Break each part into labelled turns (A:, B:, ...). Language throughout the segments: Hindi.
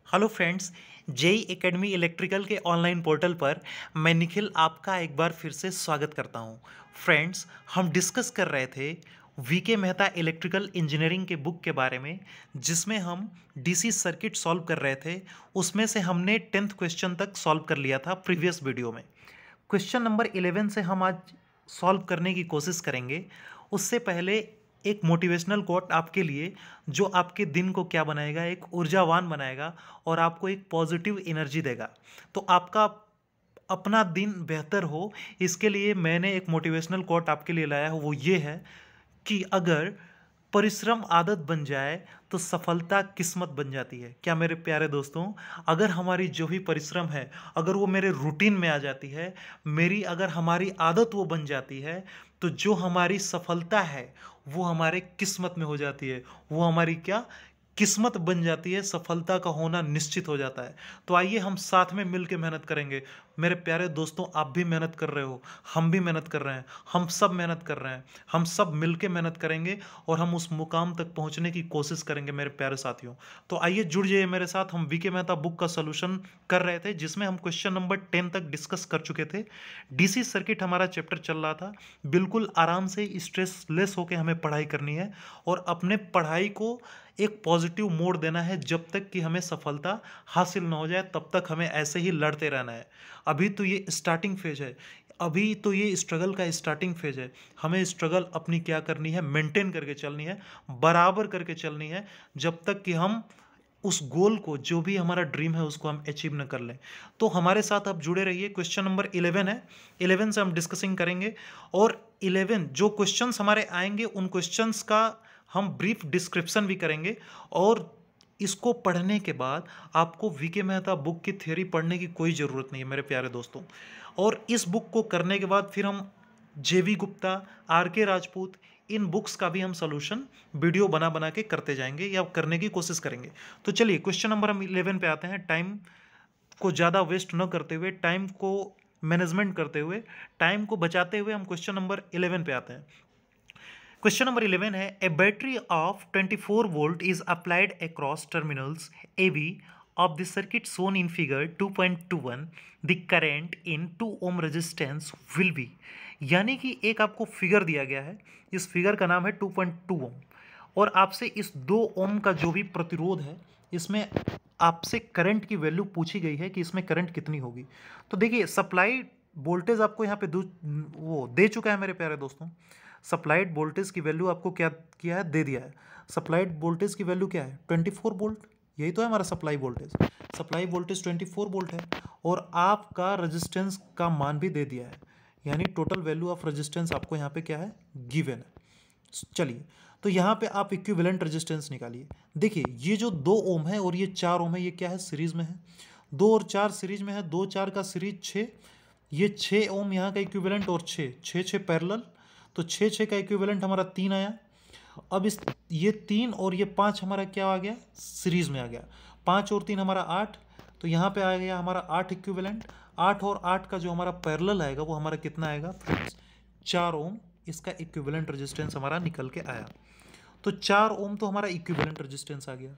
A: Hello friends. JE academy electrical के ऑनलाइन पोर्टल पर मैं निखिल आपका एक बार फिर से स्वागत करता हूं। फ्रेंड्स, हम डिस्कस कर रहे थे वीके मेहता इलेक्ट्रिकल इंजीनियरिंग के बुक के बारे में, जिसमें हम डीसी सर्किट सॉल्व कर रहे थे। उसमें से हमने 10th क्वेश्चन तक सॉल्व कर लिया था प्रीवियस वीडियो में। क्वेश्चन नंबर 11 से हम आज सॉल्व करने की कोशिश करेंगे। उससे पहले एक मोटिवेशनल कोट आपके लिए, जो आपके दिन को क्या बनाएगा, एक ऊर्जावान बनाएगा और आपको एक पॉजिटिव एनर्जी देगा। तो आपका अपना दिन बेहतर हो, इसके लिए मैंने एक मोटिवेशनल कोट आपके लिए लाया हूँ। वो ये है कि अगर परिश्रम आदत बन जाए तो सफलता किस्मत बन जाती है। क्या मेरे प्यारे दोस्तों, अगर हमारी जो भी परिश्रम है, अगर वो मेरे रूटीन में आ जाती है, मेरी अगर हमारी आदत वो बन जाती है, तो जो हमारी सफलता है वो हमारे किस्मत में हो जाती है। वो हमारी क्या किस्मत बन जाती है, सफलता का होना निश्चित हो जाता है। तो आइए हम साथ में मिलकर मेहनत करेंगे। मेरे प्यारे दोस्तों, आप भी मेहनत कर रहे हो, हम भी मेहनत कर रहे हैं, हम सब मेहनत कर रहे हैं। हम सब मिलकर मेहनत करेंगे और हम उस मुकाम तक पहुंचने की कोशिश करेंगे मेरे प्यारे साथियों। तो आइए जुड़ जाइए मेरे साथ। हम वीके मेहता बुक का सोल्यूशन कर रहे थे, जिसमें हम क्वेश्चन नंबर 10 तक डिस्कस कर चुके थे। डीसी सर्किट हमारा चैप्टर चल रहा था। बिल्कुल आराम से स्ट्रेसलेस होकर हमें पढ़ाई करनी है और अपने पढ़ाई को एक पॉजिटिव मोड देना है। जब तक कि हमें सफलता हासिल ना हो जाए, तब तक हमें ऐसे ही लड़ते रहना है। अभी तो ये स्टार्टिंग फेज है, अभी तो ये स्ट्रगल का स्टार्टिंग फेज है। हमें स्ट्रगल अपनी क्या करनी है, मेंटेन करके चलनी है, बराबर करके चलनी है, जब तक कि हम उस गोल को, जो भी हमारा ड्रीम है, उसको हम अचीव न कर लें। तो हमारे साथ आप जुड़े रहिए। क्वेश्चन नंबर 11 है, 11 से हम डिस्कसिंग करेंगे। और 11 जो क्वेश्चंस हमारे आएंगे, उन क्वेश्चंस का हम ब्रीफ डिस्क्रिप्शन भी करेंगे। और इसको पढ़ने के बाद आपको वीके मेहता बुक की थ्योरी पढ़ने की कोई ज़रूरत नहीं है मेरे प्यारे दोस्तों। और इस बुक को करने के बाद फिर हम जेवी गुप्ता, आर के राजपूत, इन बुक्स का भी हम सोल्यूशन वीडियो बना बना के करते जाएंगे या करने की कोशिश करेंगे। तो चलिए क्वेश्चन नंबर हम 11 पे आते हैं। टाइम को ज़्यादा वेस्ट न करते हुए, टाइम को मैनेजमेंट करते हुए, टाइम को बचाते हुए हम क्वेश्चन नंबर 11 पे आते हैं। क्वेश्चन नंबर 11 है, a battery of 24 volt is applied across terminals A B of the circuit shown in figure 2.21, the current in 2 ohm resistance will be। यानी कि एक आपको फिगर दिया गया है, इस फिगर का नाम है 2.2 ओम, और आपसे इस 2 ओम का जो भी प्रतिरोध है, इसमें आपसे करंट की वैल्यू पूछी गई है कि इसमें करंट कितनी होगी। तो देखिए, सप्लाई वोल्टेज आपको यहाँ पे वो दे चुका है मेरे प्यारे दोस्तों। सप्लाइड वोल्टेज की वैल्यू आपको क्या किया है, दे दिया है। सप्लाइड वोल्टेज की वैल्यू क्या है, 24 वोल्ट। यही तो है हमारा supply voltage. Supply voltage 24 volt है और आपका रेजिस्टेंस का मान भी दे दिया है, यानी टोटल वैल्यू ऑफ रेजिस्टेंस आपको यहाँ पे क्या है, गिवन है। चलिए, तो यहाँ पे आप इक्विवेलेंट रेजिस्टेंस निकालिए। देखिए, ये जो 2 ओम है और ये 4 ओम है, ये क्या है, सीरीज में है। 2 और 4 सीरीज में है, 2 4 का सीरीज 6, ये 6 ओम यहाँ का इक्विवेलेंट और 6 6 6 पैरेलल, तो 6 6 का इक्विवेलेंट हमारा 3 आया। अब इस ये 3 और ये 5 हमारा क्या आ गया, सीरीज में आ गया। 5 और 3 हमारा 8, तो यहाँ पे आ गया हमारा 8 इक्विवेलेंट। 8 और 8 का जो हमारा पैरेलल आएगा वो हमारा कितना आएगा फ्रेंड्स, 4 ओम। इसका इक्विवेलेंट रेजिस्टेंस हमारा निकल के आया। तो 4 ओम तो हमारा इक्विवेलेंट रेजिस्टेंस आ गया।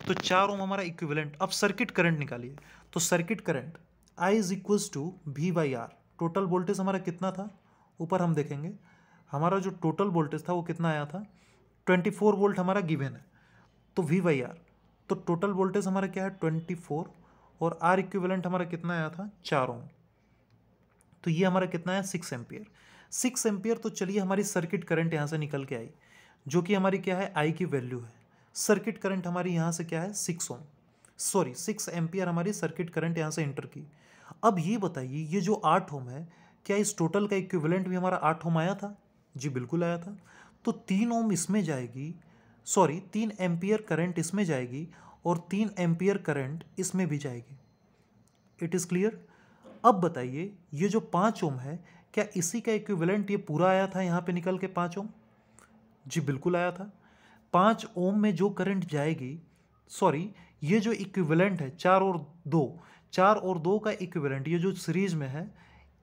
A: तो 4 ओम हमारा इक्विवेलेंट। अब सर्किट करंट निकालिए। तो circuit current I is equals to v by r. Total voltage हमारा कितना था, ऊपर हम देखेंगे। हमारा जो टोटल वोल्टेज था वो कितना आया था, 24 वोल्ट हमारा गिवन है, तो वी बाई आर। तो टोटल वोल्टेज हमारा क्या है, 24, और आर इक्विवेलेंट हमारा कितना आया था, 4 ओम। तो ये हमारा कितना है, 6 एम्पियर। 6 एम्पियर। तो चलिए, हमारी सर्किट करंट यहाँ से निकल के आई, जो कि हमारी क्या है, आई की वैल्यू है। सर्किट करंट हमारी यहाँ से क्या है, 6 ओम, सॉरी 6 एम्पियर हमारी सर्किट करंट यहाँ से इंटर की। अब ये बताइए, ये जो 8 ओम है, क्या इस टोटल का इक्विवेलेंट भी हमारा 8 ओम आया था? जी बिल्कुल आया था। तो 3 ओम इसमें जाएगी, सॉरी 3 एम्पियर करंट इसमें जाएगी और 3 एम्पियर करंट इसमें भी जाएगी। It is clear. अब बताइए, ये जो 5 ओम है, क्या इसी का इक्विवेलेंट ये पूरा आया था यहाँ पे निकल के 5 ओम? जी बिल्कुल आया था। 5 ओम में जो करंट जाएगी, सॉरी ये जो इक्विवेलेंट है 4 और 2, 4 और 2 का इक्विवेलेंट, ये जो सीरीज में है,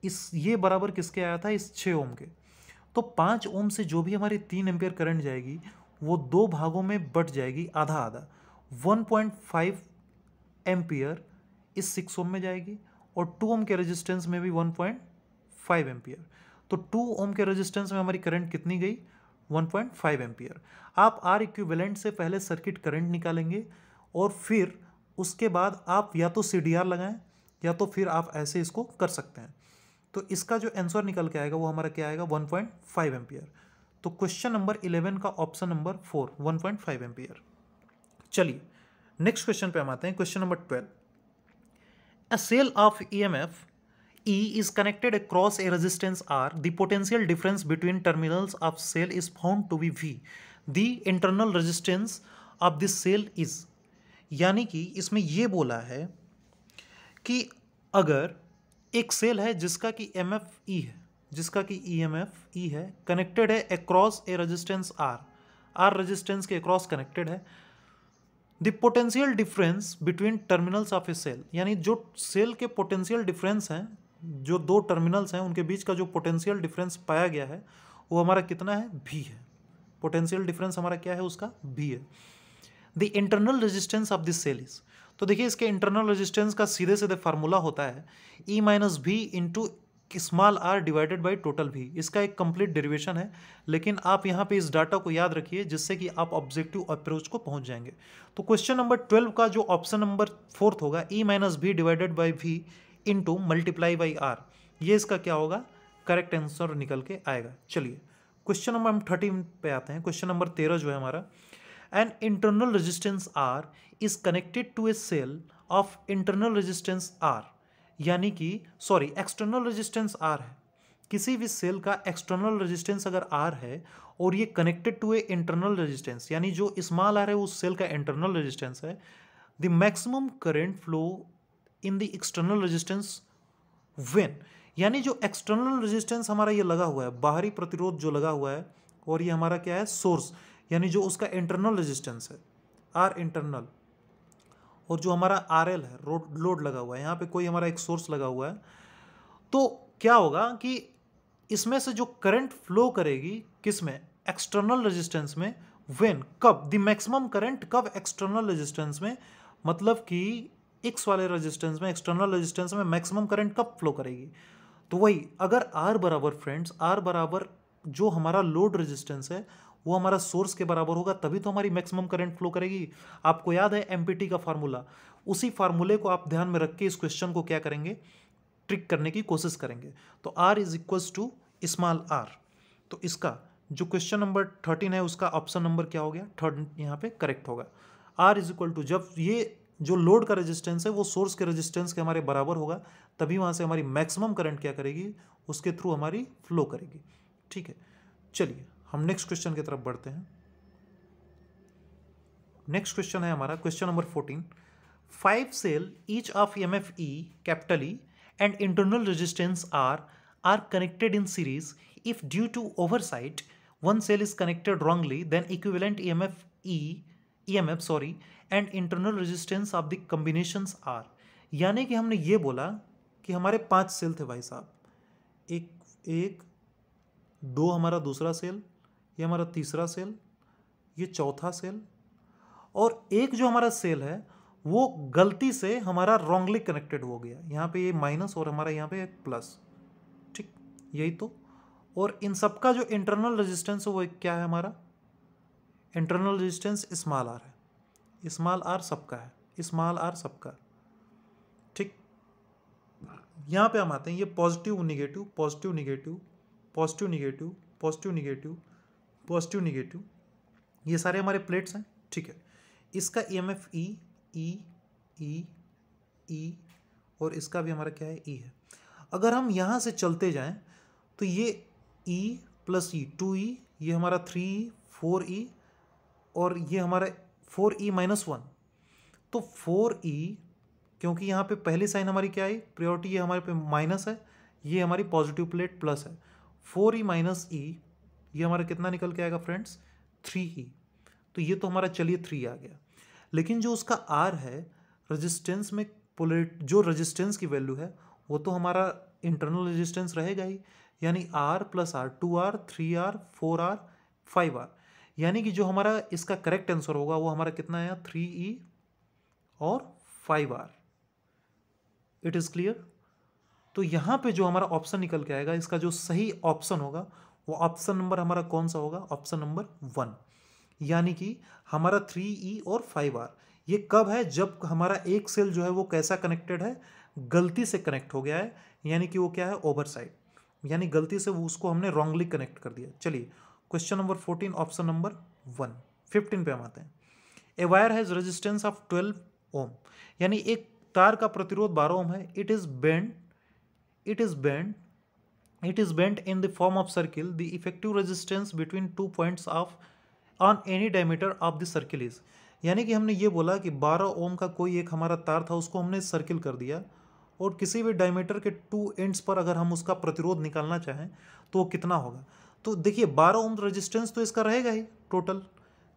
A: इस ये बराबर किसके आया था, इस 6 ओम के। तो 5 ओम से जो भी हमारी 3 एम्पियर करंट जाएगी, वो 2 भागों में बट जाएगी, आधा आधा। 1.5 एम्पियर इस 6 ओम में जाएगी और 2 ओम के रेजिस्टेंस में भी 1.5 एम्पियर। तो 2 ओम के रेजिस्टेंस में हमारी करंट कितनी गई? 1.5 एम्पियर। आप आर इक्विवेलेंट से पहले सर्किट करंट निकालेंगे और फिर उसके बाद आप या तो CDR लगाएं या तो फिर आप ऐसे इसको कर सकते हैं। तो इसका जो आंसर निकल के आएगा वो हमारा क्या आएगा? 1.5 एम्पियर। तो क्वेश्चन नंबर 11 का ऑप्शन नंबर 4 1.5 एम्पियर। चलिए नेक्स्ट क्वेश्चन पे हम आते हैं। Question number 12, a cell of EMF E is connected across a resistance R. The potential difference between terminals of cell is found to be V. The internal resistance of this cell is, यानी कि इसमें ये बोला है कि अगर एक सेल है जिसका कि EMF E है, जिसका कि EMF E है, कनेक्टेड है across a resistance R resistance के अक्रॉस कनेक्टेड है, the potential difference between terminals of a cell, यानी जो सेल के पोटेंशियल डिफरेंस हैं, जो दो टर्मिनल्स हैं उनके बीच का जो पोटेंशियल डिफरेंस पाया गया है वो हमारा कितना है? V है। पोटेंशियल डिफरेंस हमारा क्या है? उसका V है। The internal resistance of this cell is, तो देखिए इसके इंटरनल रेजिस्टेंस का सीधे सीधे फार्मूला होता है E minus V into small r divided by total V। इसका एक कंप्लीट डेरिवेशन है, लेकिन आप यहाँ पे इस डाटा को याद रखिए जिससे कि आप ऑब्जेक्टिव अप्रोच को पहुँच जाएंगे। तो क्वेश्चन नंबर 12 का जो ऑप्शन नंबर 4 होगा E minus V divided by V into multiply by R, ये इसका क्या होगा? करेक्ट आंसर निकल के आएगा। चलिए क्वेश्चन नंबर हम 13 पे आते हैं। क्वेश्चन नंबर 13 जो है हमारा, an internal resistance R is connected to a cell of internal resistance R, यानी कि सॉरी एक्सटर्नल रेजिस्टेंस R है। किसी भी सेल का एक्सटर्नल रेजिस्टेंस अगर R है और ये connected to a internal resistance, यानी जो स्मॉल r है उस सेल का इंटरनल रेजिस्टेंस है, the maximum current flow in the external resistance when, यानी जो एक्सटर्नल रेजिस्टेंस हमारा ये लगा हुआ है, बाहरी प्रतिरोध जो लगा हुआ है, और ये हमारा क्या है? सोर्स, यानी जो उसका इंटरनल रेजिस्टेंस है R इंटरनल, और जो हमारा RL है लोड लगा हुआ है, यहाँ पे कोई हमारा एक सोर्स लगा हुआ है, तो क्या होगा कि इसमें से जो करंट फ्लो करेगी किस में? एक्सटर्नल रेजिस्टेंस में। व्हेन, कब? द मैक्सिमम करंट कब? एक्सटर्नल रेजिस्टेंस में, मतलब कि एक्स वाले रेजिस्टेंस में, एक्सटर्नल रेजिस्टेंस में मैक्सिमम करंट कब फ्लो करेगी? तो वही, अगर R बराबर फ्रेंड्स, R बराबर जो हमारा लोड रेजिस्टेंस है वो हमारा सोर्स के बराबर होगा, तभी तो हमारी मैक्सिमम करंट फ्लो करेगी। आपको याद है MPT का फार्मूला, उसी फार्मूले को आप ध्यान में रख के इस क्वेश्चन को क्या करेंगे? ट्रिक करने की कोशिश करेंगे। तो R is equals to small r। तो इसका जो क्वेश्चन नंबर 13 है उसका ऑप्शन नंबर क्या हो गया? थर्ड यहाँ पे करेक्ट होगा। R इज इक्वल टू, जब ये जो लोड का रेजिस्टेंस है वो सोर्स के रेजिस्टेंस के हमारे बराबर होगा, तभी वहाँ से हमारी मैक्सिमम करंट क्या करेगी? उसके थ्रू हमारी फ्लो करेगी। ठीक है, चलिए हम नेक्स्ट क्वेश्चन की तरफ बढ़ते हैं। नेक्स्ट क्वेश्चन है हमारा question number 14, 5 cell each of EMF E capital E and internal resistance R are connected in series. If due to oversight one cell is connected wrongly, then equivalent EMF and internal resistance of the combinations are, यानी कि हमने ये बोला कि हमारे 5 सेल थे भाई साहब, एक दो हमारा दूसरा सेल, ये हमारा तीसरा सेल, ये चौथा सेल, और एक जो हमारा सेल है वो गलती से हमारा रॉन्गली कनेक्टेड हो गया, यहाँ पे ये माइनस और हमारा यहाँ पे एक प्लस। ठीक, यही तो। और इन सबका जो इंटरनल रेजिस्टेंस है वो क्या है? हमारा इंटरनल रेजिस्टेंस स्मॉल r है, स्मॉल r सबका है, स्मॉल r सबका। ठीक, यहाँ पे हम आते हैं, ये positive negative, positive negative, positive negative, positive negative, positive negative, ये सारे हमारे प्लेट्स हैं। ठीक है, इसका EMF E और इसका भी हमारा क्या है? E है। अगर हम यहाँ से चलते जाएं तो ये E प्लस E 2E, ये हमारा 3E 4E, और ये हमारा 4E माइनस 1। तो 4E, क्योंकि यहाँ पे पहली साइन हमारी क्या है? प्रायोरिटी, ये हमारे पे माइनस है, ये हमारी पॉजिटिव प्लेट प्लस है। 4E माइनस E, ये हमारा कितना निकल के आएगा फ्रेंड्स? 3E। तो ये तो हमारा चलिए 3 आ गया, लेकिन जो उसका R है रेजिस्टेंस में, जो रेजिस्टेंस की वैल्यू है वो तो हमारा इंटरनल रेजिस्टेंस रहेगा ही, यानी R plus R, 2R 3R 4R 5R, यानी कि जो हमारा इसका करेक्ट आंसर होगा वो हमारा कितना आया? 3E और 5R। It is clear. तो यहाँ पे जो हमारा ऑप्शन निकल के आएगा, इसका जो सही ऑप्शन होगा वो ऑप्शन नंबर हमारा कौन सा होगा, ऑप्शन नंबर 1। यानी कि हमारा 3E और 5R ये कब है, जब हमारा एक सेल जो है वो कैसा कनेक्टेड है, गलती से कनेक्ट हो गया है, यानी कि वो क्या है, ओवरसाइड, यानी गलती से वो उसको हमने रॉन्गली कनेक्ट कर दिया। चलिए क्वेश्चन नंबर 14 ऑप्शन नंबर 1। 15 पे हम आते हैं। A wire has resistance of 12 ओम, यानी एक तार का प्रतिरोध 12 ओम है। It is bent in the form of circle. The effective resistance between 2 points of on any diameter of the circle is, यानी कि हमने ये बोला कि 12 ओम का कोई एक हमारा तार था, उसको हमने सर्किल कर दिया और किसी भी डायमीटर के 2 एंड्स पर अगर हम उसका प्रतिरोध निकालना चाहें तो वो कितना होगा। तो देखिए 12 ओम रेजिस्टेंस तो इसका रहेगा ही टोटल,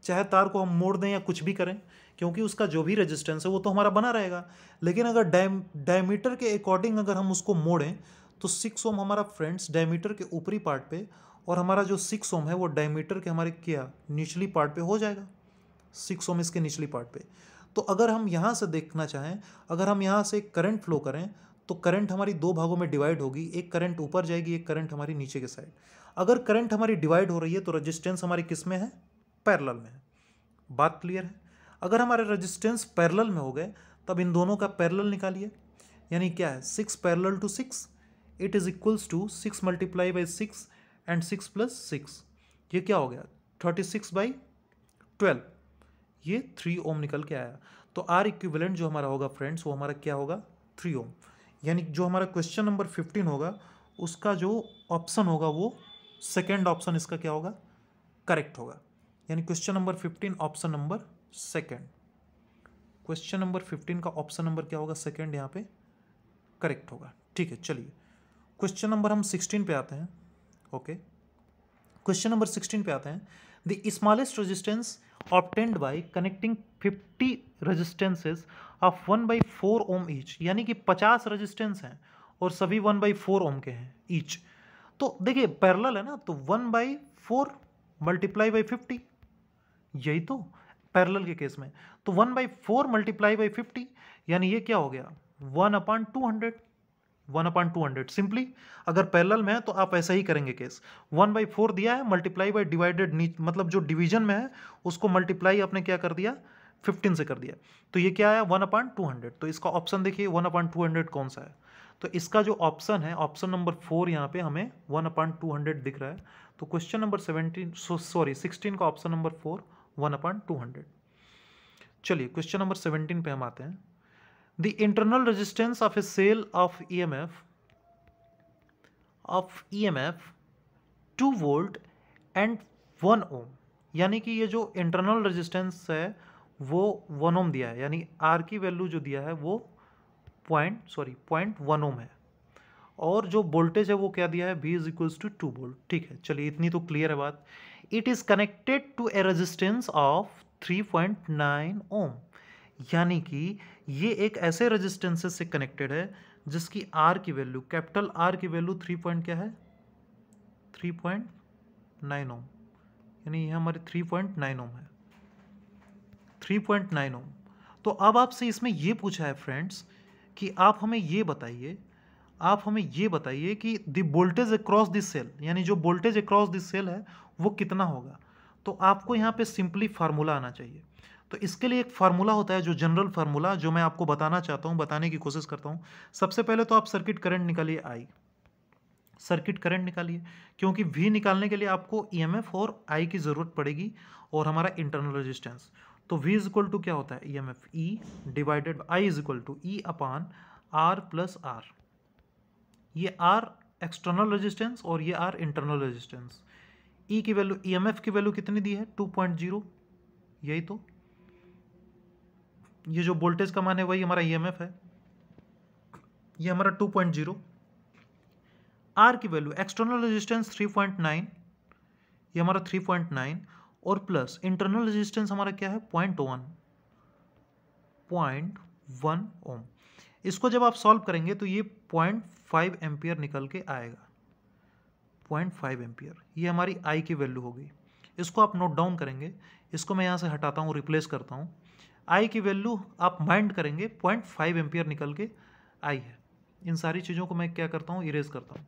A: चाहे तार को हम मोड़ दें या कुछ भी करें, क्योंकि उसका जो भी रेजिस्टेंस है वो तो हमारा बना रहेगा। लेकिन अगर डायमीटर के अकॉर्डिंग अगर हम उसको मोड़ें तो 6 ओम हमारा फ्रेंड्स डायमीटर के ऊपरी पार्ट पे, और हमारा जो 6 ओम है वो डायमीटर के हमारे क्या निचली पार्ट पे हो जाएगा, 6 ओम इसके निचली पार्ट पे। तो अगर हम यहाँ से देखना चाहें, अगर हम यहाँ से करंट फ्लो करें तो करंट हमारी दो भागों में डिवाइड होगी, एक करंट ऊपर जाएगी, एक करंट हमारी नीचे के साइड। अगर करंट हमारी डिवाइड हो रही है तो रेजिस्टेंस हमारी किस में है, पैरेलल में है। बात क्लियर है। अगर हमारे रेजिस्टेंस पैरेलल में हो गए तब इन दोनों का पैरेलल निकालिए, यानी क्या है 6 parallel to 6, it is equals to 6 multiply by 6 and 6 plus 6, ये क्या हो गया 36 बाई 12, ये 3 ओम निकल के आया। तो आर इक्विवेलेंट जो हमारा होगा फ्रेंड्स वो हमारा क्या होगा 3 ओम। यानी जो हमारा क्वेश्चन नंबर 15 होगा उसका जो ऑप्शन होगा वो सेकेंड ऑप्शन इसका क्या होगा, करेक्ट होगा। यानी question number 15 option number second, question number 15 का ऑप्शन नंबर क्या होगा, सेकेंड यहाँ पे करेक्ट होगा। ठीक है, चलिए क्वेश्चन नंबर हम 16 पे आते हैं। ओके, क्वेश्चन नंबर 16 पे आते हैं। The smallest resistance obtained by connecting 50 resistances of 1/4 ohm each, यानी कि 50 रेजिस्टेंस हैं और सभी 1/4 ओम के हैं ईच। तो देखिए पैरेलल है ना, तो 1/4 मल्टीप्लाई बाई 50, यही तो पैरेलल के केस में। तो 1/4 मल्टीप्लाई बाई 50 यानी ये क्या हो गया 1/200, 1/200। सिंपली अगर पैरेलल में है तो आप ऐसा ही करेंगे केस, 1/4 दिया है मल्टीप्लाई बाई डिवाइडेड, मतलब जो डिवीजन में है उसको मल्टीप्लाई आपने क्या कर दिया 15 से कर दिया, तो ये क्या आया 1/200। तो इसका ऑप्शन देखिए 1/200 कौन सा है, तो इसका जो ऑप्शन है ऑप्शन नंबर 4 यहाँ पे हमें 1/200 दिख रहा है। तो क्वेश्चन नंबर 16 का ऑप्शन नंबर 4 1/200। चलिए क्वेश्चन नंबर 17 पे हम आते हैं। The internal resistance of a cell of EMF 2 volt and 1 ohm, यानी कि ये जो इंटरनल रेजिस्टेंस है वो 1 ओम दिया है, यानी आर की वैल्यू जो दिया है वो 0.1 ओम है, और जो वोल्टेज है वो क्या दिया है V is equals to 2 volt. ठीक है, चलिए इतनी तो क्लियर है बात। It is connected to a resistance of 3.9 ohm, यानी कि ये एक ऐसे रेजिस्टेंसेस से कनेक्टेड है जिसकी आर की वैल्यू, कैपिटल आर की वैल्यू 3.9 ओम, यानी ये हमारे 3.9 ओम है, 3.9 ओम। तो अब आपसे इसमें ये पूछा है फ्रेंड्स कि आप हमें ये बताइए कि the voltage across this cell, यानी जो वोल्टेज अक्रॉस दिस सेल है वो कितना होगा। तो आपको यहाँ पे सिंपली फार्मूला आना चाहिए। तो इसके लिए एक फार्मूला होता है जो जनरल फार्मूला, जो मैं आपको बताना चाहता हूँ, बताने की कोशिश करता हूँ। सबसे पहले तो आप सर्किट करंट निकालिए, सर्किट करंट निकालिए, क्योंकि V निकालने के लिए आपको EMF और I की ज़रूरत पड़ेगी और हमारा इंटरनल रेजिस्टेंस। तो V इज इक्वल टू क्या होता है EMF E divided I is equal to E upon R plus R। ये R एक्सटर्नल रेजिस्टेंस और ये R इंटरनल रेजिस्टेंस। E की वैल्यू, EMF की वैल्यू कितनी दी है 2.0, यही तो, ये जो वोल्टेज का मान है वही हमारा EMF है, ये हमारा 2.0। R की वैल्यू एक्सटर्नल रेजिस्टेंस 3.9, ये हमारा 3.9, और प्लस इंटरनल रेजिस्टेंस हमारा क्या है 0.1 ओम। इसको जब आप सॉल्व करेंगे तो ये 0.5 एम्पियर निकल के आएगा, 0.5 एम्पियर, ये हमारी I की वैल्यू हो गई। इसको आप नोट डाउन करेंगे, इसको मैं यहाँ से हटाता हूँ, रिप्लेस करता हूँ। आई की वैल्यू आप माइंड करेंगे 0.5 एम्पियर निकल के आई है। इन सारी चीज़ों को मैं क्या करता हूँ, इरेज करता हूँ।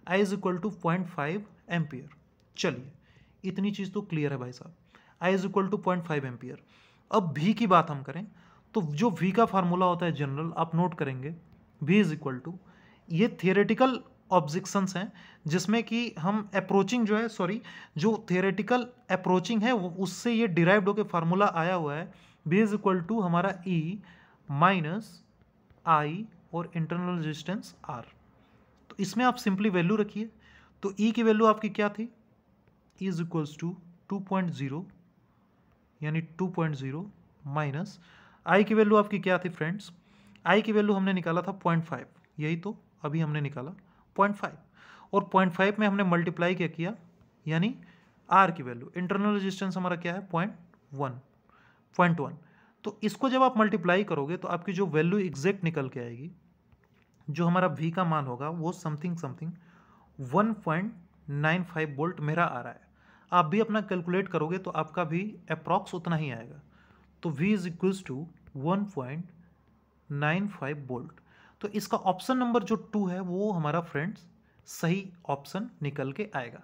A: I is equal to 0.5 ampere. चलिए इतनी चीज़ तो क्लियर है भाई साहब, I is equal to 0.5 ampere. अब भी की बात हम करें तो जो वी का फार्मूला होता है जनरल, आप नोट करेंगे वी इज इक्वल टू, ये थियोरेटिकल ऑब्जेक्शंस हैं जिसमें कि हम अप्रोचिंग जो है, सॉरी, जो थियोरेटिकल अप्रोचिंग है वो उससे ये डिराइव्ड होकर फार्मूला आया हुआ है। बी इज इक्वल टू हमारा ई माइनस आई और इंटरनल रेजिस्टेंस आर। तो इसमें आप सिंपली वैल्यू रखिए। तो ई की वैल्यू आपकी क्या थी, ई इज इक्वल्स टू 2.0 यानी 2.0 माइनस आई की वैल्यू आपकी क्या थी फ्रेंड्स, आई की वैल्यू हमने निकाला था 0.5, यही तो अभी हमने निकाला 0.5, और 0.5 में हमने मल्टीप्लाई क्या किया, यानी आर की वैल्यू, इंटरनल रेजिस्टेंस हमारा क्या है 0.1। तो इसको जब आप मल्टीप्लाई करोगे तो आपकी जो वैल्यू एग्जैक्ट निकल के आएगी, जो हमारा वी का मान होगा वो समथिंग 1.95 वोल्ट मेरा आ रहा है। आप भी अपना कैलकुलेट करोगे तो आपका भी अप्रॉक्स उतना ही आएगा। तो V is equals to 1.95 volt. तो इसका ऑप्शन नंबर जो 2 है वो हमारा फ्रेंड्स सही ऑप्शन निकल के आएगा।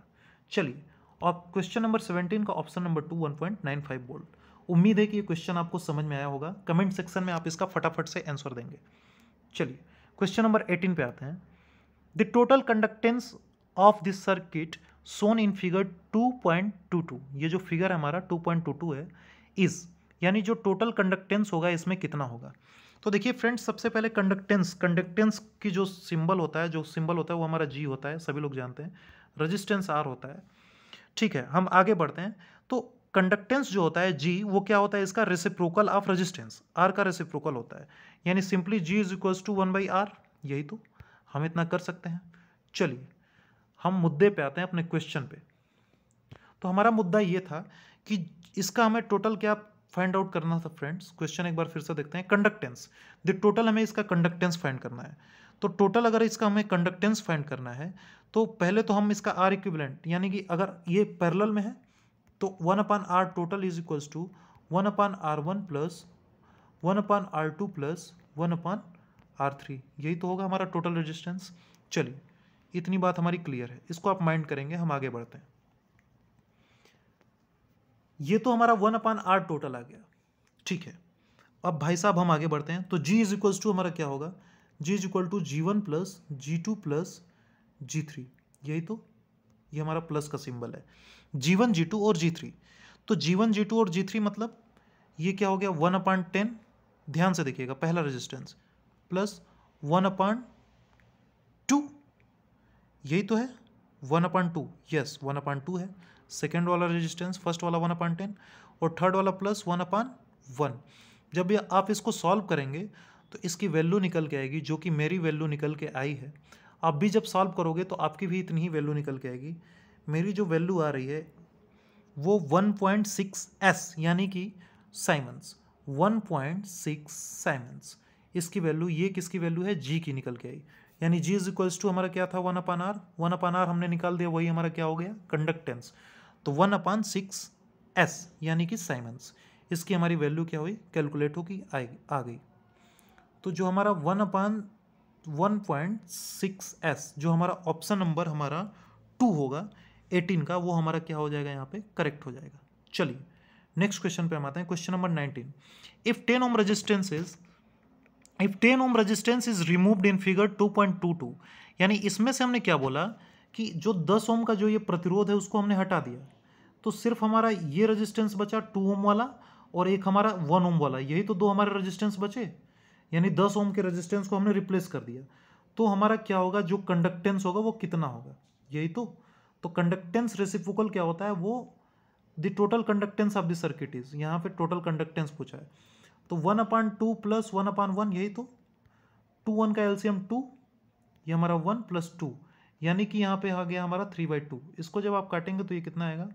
A: चलिए और क्वेश्चन नंबर 17 का ऑप्शन नंबर 2 1.95 वोल्ट। उम्मीद है कि ये क्वेश्चन आपको समझ में आया होगा। कमेंट सेक्शन में आप इसका फटाफट से आंसर देंगे। चलिए क्वेश्चन नंबर 18 पे आते हैं। The total conductance of this circuit Son in figure 2.22, ये जो फिगर है हमारा 2.22 है, इज, यानी जो टोटल कंडक्टेंस होगा इसमें कितना होगा। तो देखिए फ्रेंड्स, सबसे पहले कंडक्टेंस की जो सिंबल होता है वो हमारा जी होता है, सभी लोग जानते हैं। रेजिस्टेंस आर होता है। ठीक है, हम आगे बढ़ते हैं। तो कंडक्टेंस जो होता है जी, वो क्या होता है, इसका रेसिप्रोकल ऑफ रेजिस्टेंस, आर का रेसिप्रोकल होता है, यानी simply g is equals to 1/r। यही तो हम इतना कर सकते हैं। चलिए हम मुद्दे पे आते हैं, अपने क्वेश्चन पे। तो हमारा मुद्दा ये था कि इसका हमें टोटल क्या फाइंड आउट करना था फ्रेंड्स। क्वेश्चन एक बार फिर से देखते हैं। कंडक्टेंस, द टोटल हमें इसका कंडक्टेंस फाइंड करना है। तो टोटल अगर इसका हमें कंडक्टेंस फाइंड करना है तो पहले तो हम इसका आर इक्विवेलेंट, यानी कि अगर ये पैरेलल में है तो 1/r total is equals to 1/r1 plus 1/r2 plus 1/r3। यही तो होगा हमारा टोटल रेजिस्टेंस। चलिए इतनी बात हमारी क्लियर है, इसको आप माइंड करेंगे। हम आगे बढ़ते हैं। ये तो हमारा 1/r टोटल आ गया। ठीक है, अब भाई साहब हम आगे बढ़ते हैं। तो G इज इक्वल्स टू हमारा क्या होगा, G is equal to G1 plus G2 plus G3। यही तो, ये हमारा प्लस का सिंबल है, G1 G2 और G3। तो G1 G2 और G3 मतलब ये क्या हो गया 1/10, ध्यान से देखिएगा, पहला रेजिस्टेंस प्लस 1/2, यही तो है 1/2। यस 1/2 है सेकेंड वाला रेजिस्टेंस, फर्स्ट वाला 1/10 और थर्ड वाला प्लस 1/1। जब ये आप इसको सॉल्व करेंगे तो इसकी वैल्यू निकल के आएगी, जो कि मेरी वैल्यू निकल के आई है। आप भी जब सॉल्व करोगे तो आपकी भी इतनी ही वैल्यू निकल के आएगी। मेरी जो वैल्यू आ रही है वो 1.6s, यानी कि साइमंस 1.6 साइमंस, इसकी वैल्यू, ये किसकी वैल्यू है, जी की निकल के आई। यानी जी इज इक्वल्स टू हमारा क्या था 1/r, 1/r हमने निकाल दिया, वही हमारा क्या हो गया कंडक्टेंस। तो 1/6s यानी कि साइमंस, इसकी हमारी वैल्यू क्या हुई, कैलकुलेट होगी, आ गई। तो जो हमारा 1/1.6s, जो हमारा ऑप्शन नंबर हमारा 2 होगा 18 का, वो हमारा क्या हो जाएगा, यहाँ पे करेक्ट हो जाएगा। चलिए नेक्स्ट क्वेश्चन पे हम आते हैं। Question number 19। If 10 ohm resistance is removed in figure 2.22, यानी इसमें से हमने क्या बोला कि जो 10 ओम का जो ये प्रतिरोध है उसको हमने हटा दिया, तो सिर्फ हमारा ये रेजिस्टेंस बचा 2 ओम वाला और एक हमारा 1 ओम वाला, यही तो दो हमारे रेजिस्टेंस बचे। यानी 10 ओम के रेजिस्टेंस को हमने रिप्लेस कर दिया। तो हमारा क्या होगा, जो कंडक्टेंस होगा वो कितना होगा, यही तो कंडक्टेंस रेसिप्रोकल क्या होता है, वो the total conductance of the circuit is, यहाँ पे टोटल कंडक्टेंस पूछा है। तो 1/2 प्लस 1/1, यही तो 2 1 का एलसीएम 2, ये हमारा 1 प्लस 2, यानी कि यहाँ पे आ गया हमारा 3/2। इसको जब आप काटेंगे तो ये कितना आएगा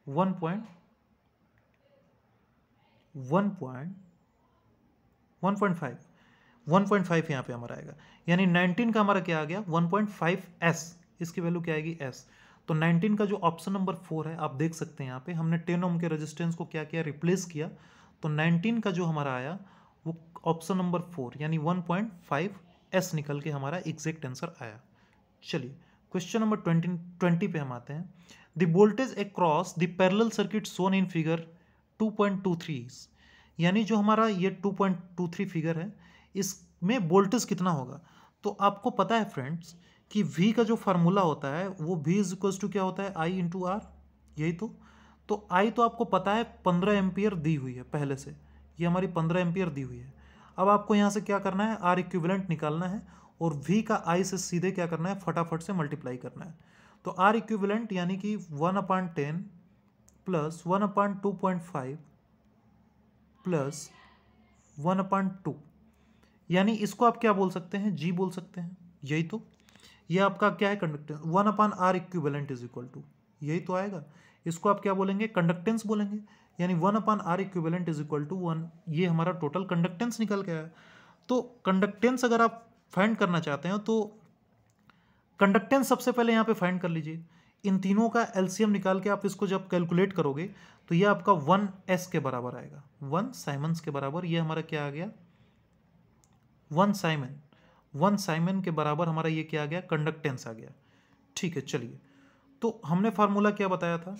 A: 1.5 यहाँ पे हमारा आएगा। यानी 19 का हमारा क्या आ गया 1.5s, इसकी वैल्यू क्या आएगी s। तो 19 का जो ऑप्शन नंबर 4 है, आप देख सकते हैं यहाँ पे हमने 10 ओम के रेजिस्टेंस को क्या किया, रिप्लेस किया। तो 19 का जो हमारा आया वो ऑप्शन नंबर 4 यानी 1.5s निकल के हमारा एग्जैक्ट आंसर आया। चलिए क्वेश्चन नंबर 20 पे हम आते हैं। The voltage across the parallel circuit shown in figure 2.23 यानी जो हमारा ये 2.23 फिगर है इसमें वोल्टेज कितना होगा। तो आपको पता है फ्रेंड्स कि V का जो फार्मूला होता है वो V इज इक्वल टू क्या होता है I इंटू आर, यही तो I तो आपको पता है 15 एम्पियर दी हुई है पहले से, ये हमारी 15 एम्पियर दी हुई है। अब आपको यहाँ से क्या करना है R इक्विवेलेंट निकालना है और V का I से सीधे क्या करना है फटाफट से मल्टीप्लाई करना है। तो R इक्विवेलेंट यानी कि 1/10 प्लस 1/2.5 प्लस 1/2 यानी इसको आप क्या बोल सकते हैं G बोल सकते हैं, यही तो। ये आपका क्या है conductance 1/R equivalent is equal to, यही तो आएगा। इसको आप क्या बोलेंगे कंडक्टेंस बोलेंगे, यानी 1/R equivalent is equal to 1, ये हमारा टोटल कंडक्टेंस निकल के आया। तो कंडक्टेंस अगर आप फाइंड करना चाहते हैं तो कंडक्टेंस सबसे पहले यहाँ पे फाइंड कर लीजिए। इन तीनों का एलसीएम निकाल के आप इसको जब कैलकुलेट करोगे तो ये आपका 1s के बराबर आएगा, 1 साइमन्स के बराबर। ये हमारा क्या आ गया 1 साइमन के बराबर हमारा ये क्या आ गया कंडक्टेंस आ गया। ठीक है चलिए, तो हमने फार्मूला क्या बताया था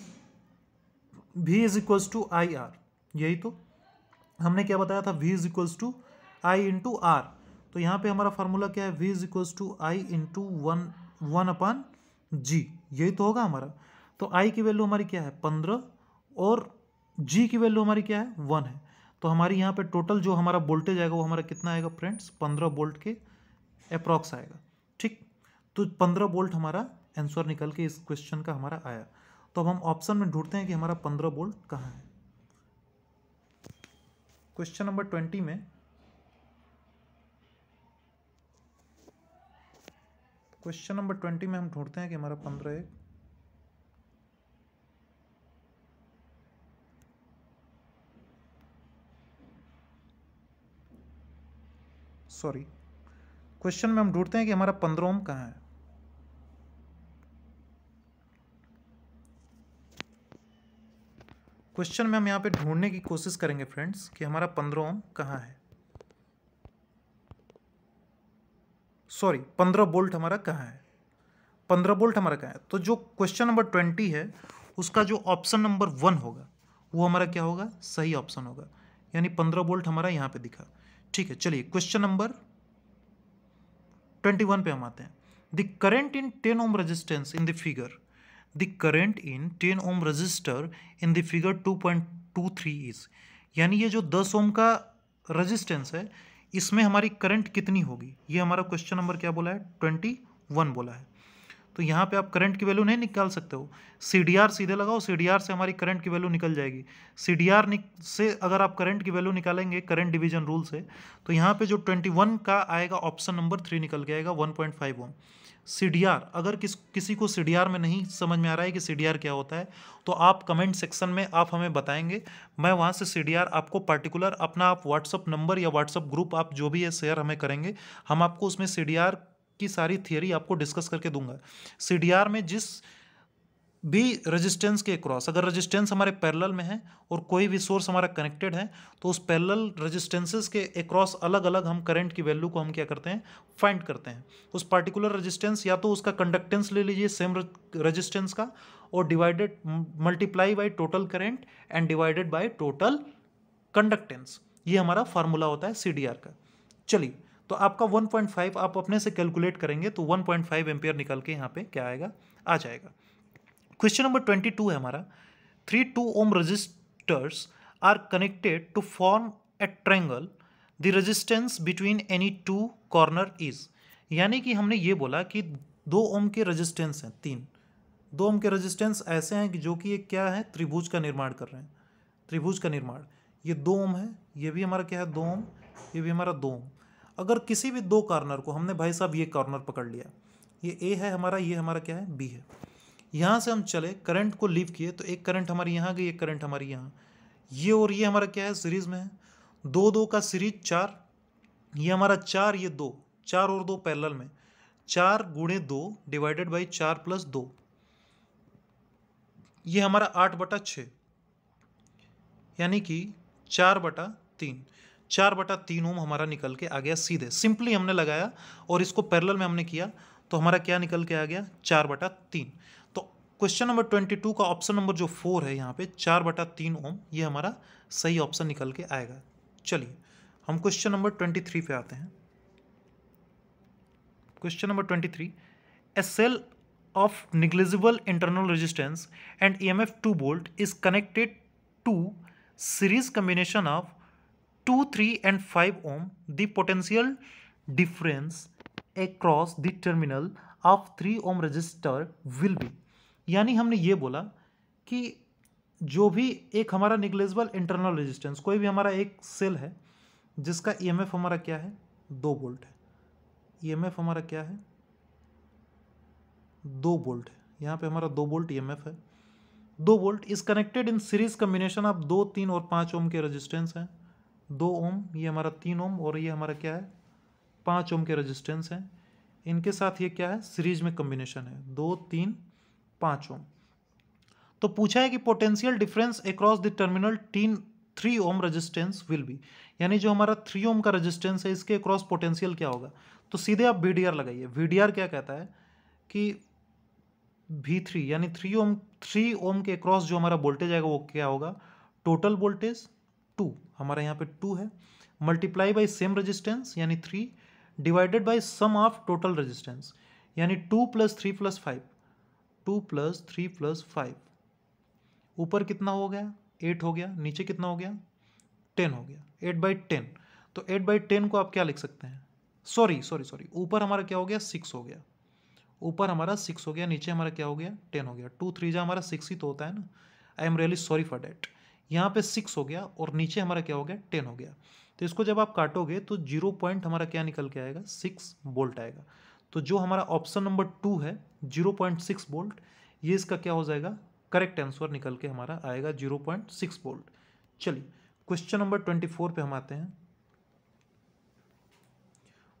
A: V is equals to i r, यही तो हमने क्या बताया था V is equals to i into r. तो यहाँ पे हमारा फार्मूला क्या है V is equals to i into 1/G, यही तो होगा हमारा। तो I की वैल्यू हमारी क्या है 15 और G की वैल्यू हमारी क्या है 1 है। तो हमारी यहाँ पे टोटल जो हमारा वोल्टेज आएगा वो हमारा कितना आएगा फ्रेंड्स 15 वोल्ट के अप्रॉक्स आएगा। ठीक, तो 15 वोल्ट हमारा आंसर निकल के इस क्वेश्चन का हमारा आया। तो अब हम ऑप्शन में ढूंढते हैं कि हमारा 15 वोल्ट कहाँ है। क्वेश्चन नंबर 20 में हम ढूंढते हैं कि हमारा 15 क्वेश्चन में हम ढूंढते हैं कि हमारा 15 ओम कहाँ है। क्वेश्चन में हम यहाँ पे ढूंढने की कोशिश करेंगे फ्रेंड्स कि हमारा 15 ओम कहाँ है, 15 वोल्ट हमारा कहाँ है, 15 वोल्ट हमारा कहाँ है। तो जो क्वेश्चन नंबर 20 है उसका जो ऑप्शन नंबर 1 होगा वो हमारा क्या होगा सही ऑप्शन होगा, यानी 15 वोल्ट हमारा यहाँ पे दिखा। ठीक है चलिए क्वेश्चन नंबर 21 पे हम आते हैं। The current in 10 ohm resistance in the figure, the current in 10 ohm resistor in the figure 2.23 is, यानी ये जो 10 ओम का रेजिस्टेंस है इसमें हमारी करंट कितनी होगी। ये हमारा क्वेश्चन नंबर क्या बोला है 21 बोला है। तो यहाँ पे आप करंट की वैल्यू नहीं निकाल सकते हो, CDR सीधे लगाओ, CDR से हमारी करंट की वैल्यू निकल जाएगी। CDR से अगर आप करंट की वैल्यू निकालेंगे करंट डिवीजन रूल से तो यहाँ पे जो 21 का आएगा ऑप्शन नंबर 3 निकल के आएगा 1.5 ओम। CDR अगर किसी को CDR में नहीं समझ में आ रहा है कि CDR क्या होता है तो आप कमेंट सेक्शन में आप हमें बताएंगे, मैं वहाँ से CDR आपको पर्टिकुलर अपना आप व्हाट्सअप नंबर या व्हाट्सअप ग्रुप आप जो भी है शेयर हमें करेंगे, हम आपको उसमें CDR की सारी थियरी आपको डिस्कस करके दूंगा। CDR में जिस भी रेजिस्टेंस के क्रॉस अगर रेजिस्टेंस हमारे पैरेलल में है और कोई भी सोर्स हमारा कनेक्टेड है तो उस पैरेलल रेजिस्टेंसेस के अक्रॉस अलग अलग हम करंट की वैल्यू को हम क्या करते हैं फाइंड करते हैं। उस पार्टिकुलर रेजिस्टेंस या तो उसका कंडक्टेंस ले लीजिए सेम रेजिस्टेंस का और divided multiply by total current and divided by total conductance, ये हमारा फार्मूला होता है CDR का। चलिए तो आपका 1.5 आप अपने से कैलकुलेट करेंगे तो 1.5 एम्पियर निकल के यहाँ पे क्या आएगा आ जाएगा। क्वेश्चन नंबर 22 है हमारा 3 2 ohm resistors are connected to form a triangle, the resistance between any two corner is, यानी कि हमने ये बोला कि 2 ओम के रेजिस्टेंस हैं 2 ओम के रेजिस्टेंस ऐसे हैं कि जो कि एक क्या है त्रिभुज का निर्माण कर रहे हैं, त्रिभुज का निर्माण। ये 2 ओम है, ये भी हमारा क्या है 2 ओम, ये भी हमारा 2 ओम। अगर किसी भी 2 कॉर्नर को हमने भाई साहब ये कॉर्नर पकड़ लिया, ये A है हमारा, ये हमारा क्या है B है, यहाँ से हम चले करंट को लीव किए तो एक करंट हमारी यहाँ गई, एक करंट हमारी यहाँ, ये और ये हमारा क्या है सीरीज में है, 2 2 का सीरीज 4, ये हमारा 4 ये 2, 4 और 2 पैरेलल में, 4 गुणे 2 डिवाइडेड बाई 4 प्लस 2, ये हमारा 8/6, यानी कि 4/3, 4/3 ओम हमारा निकल के आ गया सीधे, सिंपली हमने लगाया और इसको पैरेलल में हमने किया तो हमारा क्या निकल के आ गया 4/3। तो क्वेश्चन नंबर 22 का ऑप्शन नंबर जो 4 है यहाँ पे 4/3 ओम, ये हमारा सही ऑप्शन निकल के आएगा। चलिए हम क्वेश्चन नंबर 23 पे आते हैं। Question number 23, a cell of negligible internal resistance and EMF 2 volt is connected to series combination of 2, 3 and 5 ohm. The potential difference across the terminal of 3 ohm resistor will be, यानी हमने ये बोला कि जो भी एक हमारा निग्लेजिबल इंटरनल रेजिस्टेंस, कोई भी हमारा एक सेल है जिसका ईएमएफ हमारा क्या है 2 वोल्ट है, ईएमएफ हमारा क्या है 2 वोल्ट है, यहाँ पे हमारा 2 वोल्ट ईएमएफ है, 2 volt is connected in series combination of 2, 3 और 5 ओम के रेजिस्टेंस हैं। 2 ओम, ये हमारा 3 ओम और ये हमारा क्या है 5 ओम के रेजिस्टेंस हैं। इनके साथ ये क्या है सीरीज में कम्बिनेशन है 2, 3, 5 ओम। तो पूछा है कि potential difference across the terminal 3 ohm resistance will be, यानी जो हमारा 3 ओम का रेजिस्टेंस है इसके अक्रॉस पोटेंशियल क्या होगा। तो सीधे आप वीडीआर लगाइए। वीडीआर क्या कहता है कि V3 यानी 3 ओम के अक्रॉस जो हमारा वोल्टेज आएगा वो क्या होगा, टोटल वोल्टेज 2, हमारा यहाँ पे 2 है, मल्टीप्लाई बाई सेम रेजिस्टेंस यानी 3 divided by sum of total resistance यानी 2 + 3 + 5, 2 + 3 + 5, ऊपर कितना हो गया 8 हो गया, नीचे कितना हो गया 10 हो गया, 8/10। तो 8/10 को आप क्या लिख सकते हैं, सॉरी, ऊपर हमारा क्या हो गया 6 हो गया, ऊपर हमारा 6 हो गया, नीचे हमारा क्या हो गया 10 हो गया। 2, 3 जा हमारा 6 ही तो होता है ना, I am really sorry for that. यहाँ पे 6 हो गया और नीचे हमारा क्या हो गया 10 हो गया। तो इसको जब आप काटोगे तो 0 पॉइंट हमारा क्या निकल के आएगा 6 वोल्ट आएगा। तो जो हमारा ऑप्शन नंबर 2 है 0.6 वोल्ट, ये इसका क्या हो जाएगा करेक्ट आंसर निकल के हमारा आएगा 0.6 वोल्ट। चलिए क्वेश्चन नंबर 24 पे हम आते हैं।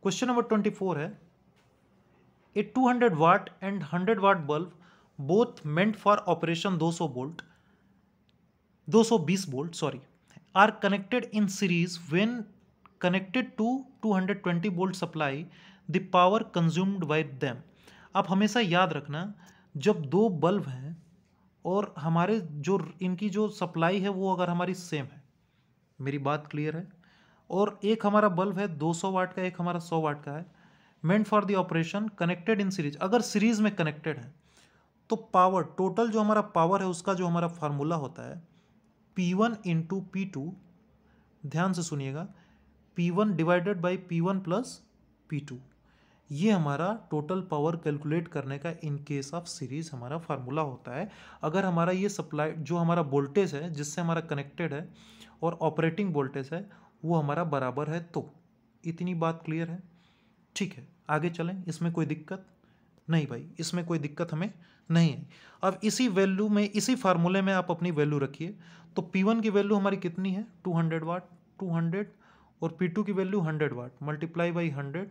A: क्वेश्चन नंबर 24 है, a 200 watt and 100 watt bulb both meant for operation 220 volt sorry are connected in series when connected to 220 volt supply the power consumed by them. आप हमेशा याद रखना जब दो बल्ब हैं और हमारे जो इनकी जो सप्लाई है वो अगर हमारी सेम है, मेरी बात क्लियर है, और एक हमारा बल्ब है 200 वाट का, एक हमारा 100 वाट का है, meant for the operation connected in series, अगर सीरीज में कनेक्टेड है तो पावर टोटल जो हमारा पावर है उसका जो हमारा फार्मूला होता है P1 इंटू P2, ध्यान से सुनिएगा, P1 divided by P1 plus P2, ये हमारा टोटल पावर कैलकुलेट करने का इन केस ऑफ सीरीज हमारा फार्मूला होता है। अगर हमारा ये सप्लाई जो हमारा वोल्टेज है जिससे हमारा कनेक्टेड है और ऑपरेटिंग वोल्टेज है वो हमारा बराबर है, तो इतनी बात क्लियर है। ठीक है आगे चलें, इसमें कोई दिक्कत नहीं भाई, इसमें कोई दिक्कत हमें नहीं है। अब इसी वैल्यू में इसी फार्मूले में आप अपनी वैल्यू रखिए। तो P1 की वैल्यू हमारी कितनी है 200 वाट, 200, और P2 की value 100 watt multiply by 100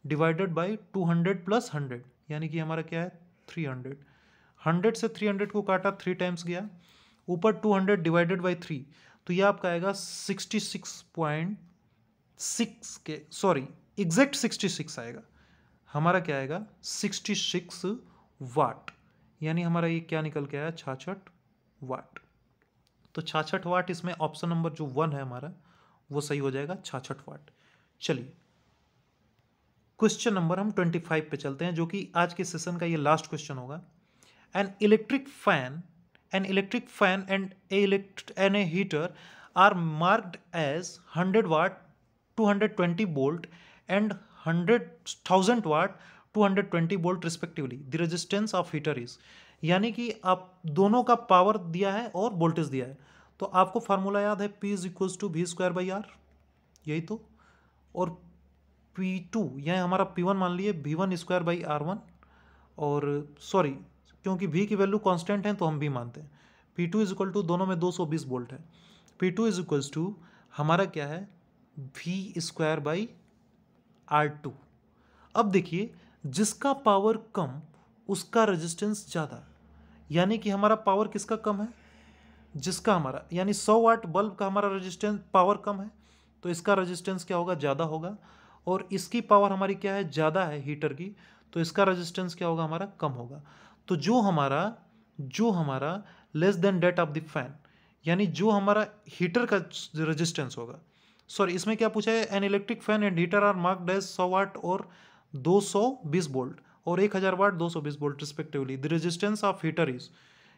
A: divided by 200 plus 100 यानी कि हमारा क्या है 300। 100 से 300 को काटा 3 टाइम्स गया, ऊपर 200 डिवाइडेड बाई 3, तो ये आपका आएगा 66.6 के सॉरी एग्जैक्ट 66 आएगा, हमारा क्या आएगा 66 वाट, यानी हमारा ये क्या निकल के आया 66 वाट। तो 66 वाट इसमें ऑप्शन नंबर जो 1 है हमारा वो सही हो जाएगा 66 वाट। चलिए क्वेश्चन नंबर हम 25 पे चलते हैं जो कि आज के सेशन का ये लास्ट क्वेश्चन होगा। An electric fan and a heater are marked as 100 watt 220 volt and 100,000 watt 220 volt respectively, the resistance of heater is, यानी कि आप दोनों का पावर दिया है और वोल्टेज दिया है। तो आपको फार्मूला याद है P = V²/R, यही तो, और P2 यह हमारा P1 मान लिए V1²/R1, और सॉरी क्योंकि V की वैल्यू कांस्टेंट है तो हम भी मानते हैं। P2 = दोनों में 220 वोल्ट है, P2 = हमारा क्या है V²/R2। अब देखिए जिसका पावर कम उसका रेजिस्टेंस ज़्यादा, यानी कि हमारा पावर किसका कम है जिसका हमारा यानी 100 वाट बल्ब का हमारा रेजिस्टेंस पावर कम है, तो इसका रेजिस्टेंस क्या होगा, ज़्यादा होगा। और इसकी पावर हमारी क्या है, ज़्यादा है हीटर की, तो इसका रेजिस्टेंस क्या होगा, हमारा कम होगा। तो जो हमारा less than that of the fan, यानी जो हमारा हीटर का रेजिस्टेंस होगा, सॉरी इसमें क्या पूछा है, an electric fan and heater are marked as 100 watt और 220 वोल्ट और 1000 watt 220 volt respectively. The resistance of heater is,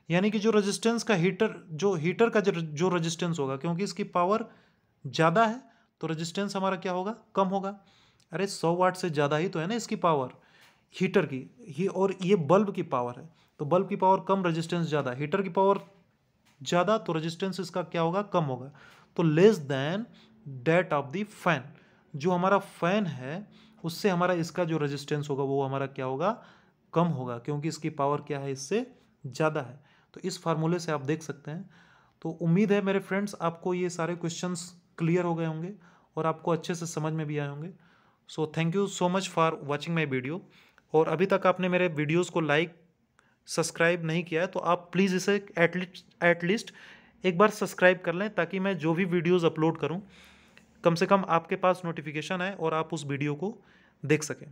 A: यानी कि जो रेजिस्टेंस का हीटर का जो रेजिस्टेंस होगा, क्योंकि इसकी पावर ज़्यादा है तो रेजिस्टेंस हमारा क्या होगा, कम होगा। अरे 100 वाट से ज़्यादा ही तो है ना इसकी पावर हीटर की, और ये बल्ब की पावर है, तो बल्ब की पावर कम, रेजिस्टेंस ज़्यादा, हीटर की पावर ज़्यादा, तो रेजिस्टेंस इसका क्या होगा, कम होगा। तो less than that of the fan, जो हमारा फैन है उससे हमारा इसका जो रेजिस्टेंस होगा वो हमारा क्या होगा, कम होगा, क्योंकि इसकी पावर क्या है, इससे ज़्यादा है। तो इस फार्मूले से आप देख सकते हैं। तो उम्मीद है मेरे फ्रेंड्स आपको ये सारे क्वेश्चंस क्लियर हो गए होंगे और आपको अच्छे से समझ में भी आए होंगे। So thank you so much for watching my video. और अभी तक आपने मेरे वीडियोज़ को लाइक सब्सक्राइब नहीं किया है तो आप प्लीज़ इसे एटलीस्ट एक बार सब्सक्राइब कर लें, ताकि मैं जो भी वीडियोज़ अपलोड करूं कम से कम आपके पास नोटिफिकेशन आए और आप उस वीडियो को देख सकें।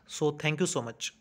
A: So thank you so much.